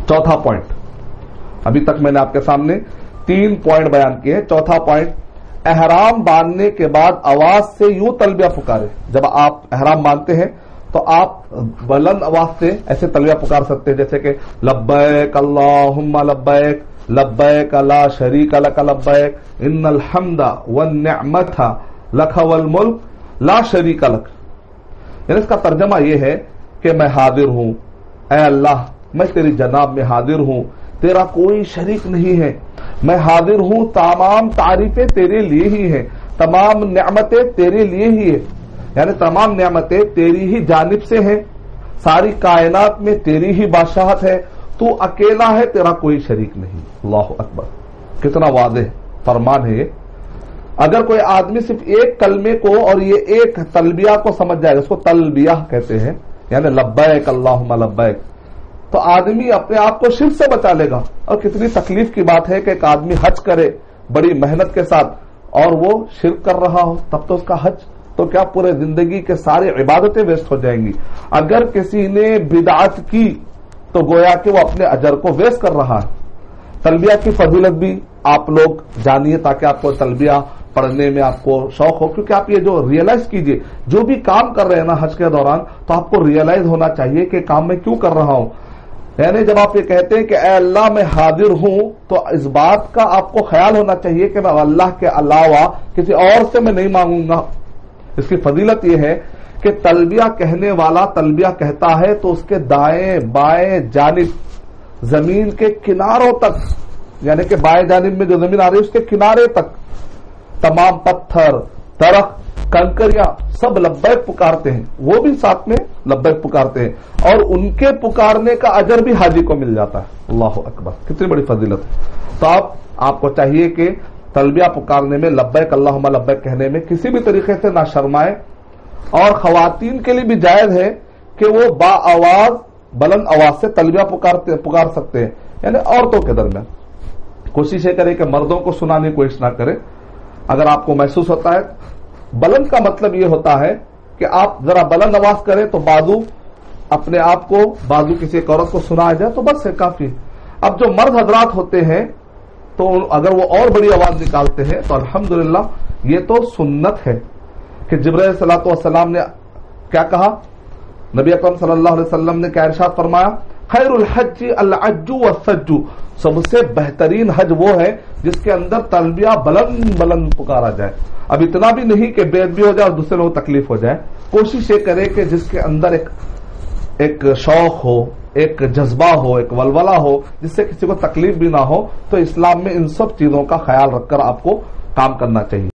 चौथा पॉइंट, अभी तक मैंने आपके सामने 3 पॉइंट बयान किए। चौथा पॉइंट, एहराम बांधने के बाद आवाज से यूं तलबिया पुकारे। जब आप एहराम बांधते हैं तो आप बुलंद आवाज से ऐसे तलबिया पुकार सकते हैं, जैसे कि लब्बैक अल्लाहुम्मा लब्बैक लब्बैक ला शरीका लक लब्बैक इन्नल हम्दा वन निअमता लक वल मुल्क ला शरीका लक। यानी इसका तर्जमा यह है कि मैं हाजिर हूं, ऐ अल्लाह मैं तेरी जनाब में हाजिर हूं, तेरा कोई शरीक नहीं है, मैं हाजिर हूं, तमाम तारीफें तेरे लिए ही हैं, तमाम नेमतें तेरे लिए ही है, यानी तमाम नेमतें तेरी ही जानिब से हैं, सारी कायनात में तेरी ही बादशाहत है, तू अकेला है, तेरा कोई शरीक नहीं। अल्लाह अकबर, कितना वाज़ेह फरमान है ये। अगर कोई आदमी सिर्फ एक कलमे को और ये एक तलबिया को समझ जाएगा, इसको तलबिया कहते हैं, यानी लब्बैक अल्लाहुम्मा लब्बैक, तो आदमी अपने आप को शिर्क से बचा लेगा। और कितनी तकलीफ की बात है कि एक आदमी हज करे बड़ी मेहनत के साथ और वो शिर्क कर रहा हो, तब तो उसका हज तो क्या पूरे जिंदगी के सारी इबादतें वेस्ट हो जाएंगी। अगर किसी ने बिदअत की तो गोया कि वो अपने अजर को वेस्ट कर रहा है। तलबिया की फजीलत भी आप लोग जानिए ताकि आपको तलबिया पढ़ने में आपको शौक हो, क्योंकि आप ये जो रियलाइज कीजिए, जो भी काम कर रहे हैं ना हज के दौरान, तो आपको रियलाइज होना चाहिए कि काम मैं क्यों कर रहा हूं। यानी जब आप ये कहते हैं कि ऐ अल्लाह मैं हाजिर हूं, तो इस बात का आपको ख्याल होना चाहिए कि मैं अल्लाह के अलावा किसी और से मैं नहीं मांगूंगा। इसकी फजीलत यह है कि तलबिया कहने वाला तलबिया कहता है तो उसके दाएं बाएं जानिब जमीन के किनारों तक, यानी कि बाएं जानिब में जो जमीन आ रही है उसके किनारे तक तमाम पत्थर दरख्त कंकरिया सब लब्बैक पुकारते हैं, वो भी साथ में लब्बैक पुकारते हैं और उनके पुकारने का अजर भी हाजी को मिल जाता है। अल्लाह अकबर, कितनी बड़ी फजीलत है। तो आपको चाहिए कि तलबिया पुकारने में, लब्बैक अल्लाहुम्मा लब्बैक कहने में किसी भी तरीके से ना शर्माए। और खवातीन के लिए भी जायज है कि वो बाआवाज बुलंद आवाज से तलबिया पुकार सकते हैं, यानी औरतों के दरमियान। कोशिश करें कि मर्दों को सुनाने की कोशिश ना करें। अगर आपको महसूस होता है, बुलंद का मतलब यह होता है कि आप जरा बुलंद आवाज करें तो बाजू अपने आप को, बाजू किसी एक औरत को सुनाया जाए तो बस है, काफी। अब जो मर्द हजरात होते हैं तो अगर वो और बड़ी आवाज निकालते हैं तो अल्हम्दुलिल्लाह ये तो सुन्नत है कि जिब्राइल सल्लल्लाहु अलैहि वसल्लम ने क्या कहा, नबी अकरम सल्लल्लाहु अलैहि वसल्लम ने क्या इरशाद फरमाया, खैरुल हज्जी अल अज्जू वस्सज्जू, सबसे बेहतरीन हज वो है जिसके अंदर तलबिया बुलंद बुलंद पुकारा जाए। अब इतना भी नहीं कि बेअदबी हो जाए और दूसरे लोगों को तकलीफ हो जाए। कोशिश ये करे कि जिसके अंदर एक शौक हो, एक जज्बा हो, एक वलवला हो, जिससे किसी को तकलीफ भी ना हो। तो इस्लाम में इन सब चीजों का ख्याल रखकर आपको काम करना चाहिए।